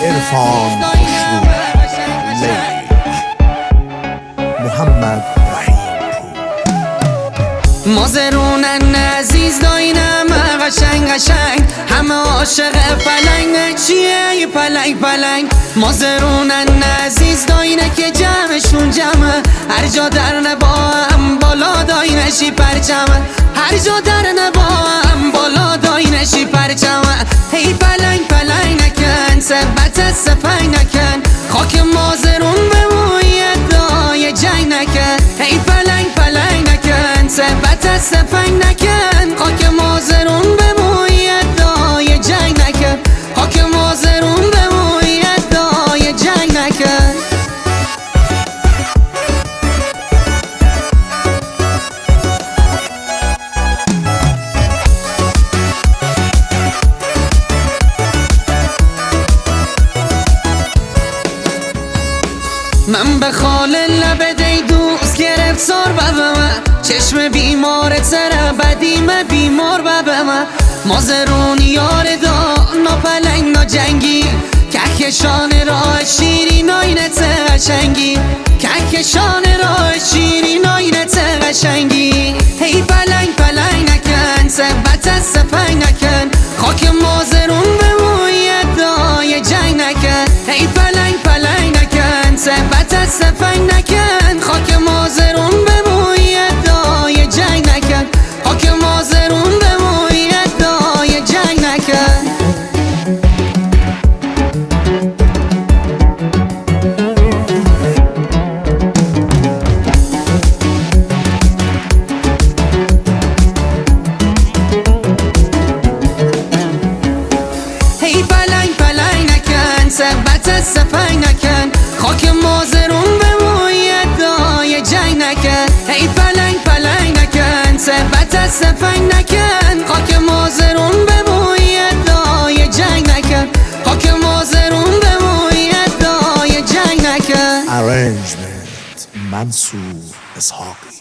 عرفان خسرو لیل محمد رحیم پور مازرونن عزیز داینم قشنگ قشنگ همه عاشق پلنگ چیه پلنگ پلنگ مازرونن عزیز داینه که جمعشون جمعه هر جا در نباهم بالا داینشی پرچمه هر جا در نباهم بالا داینشی پرچمه هی پلنگ پلنگ نکن ثبت سفنگ نکن خاک مازرون به موی دای جنگ نکن هی پلنگ پلنگ نکن ثبت سفنگ نکن خاک مازرون به موی دای جنگ نکن خاک مازرون به موی دای جنگ نکن من به خال لب دی دوست گرفتار ببمه چشم بیمار تره بدیم بیمار ببمه مازرون یار دا ناپلنگ ناجنگی کهکشان راه شیرین آینت قشنگی کهکشان راه شیرین آینت قشنگی هی پلنگ پلنگ نکن ثبت سفنگ نکن خاک مازرون به موی دای جنگ نکن هی پلنگ پلنگ نکن ثبت سفنگ نکن خاک مازرون به موی دای جنگ نکن خاک مازرون به موی دای جنگ نکن هی پلنگ پلنگ نکن ثبت سفنگ نکن خاک مازرون به موی دای جنگ نکن هی پلنگ پلنگ نکن ثبت سفنگ نکن خاک مازرون به موی دای جنگ نکن خاک مازرون به موی دای جنگ نکن Arrangement منصور اسحاقی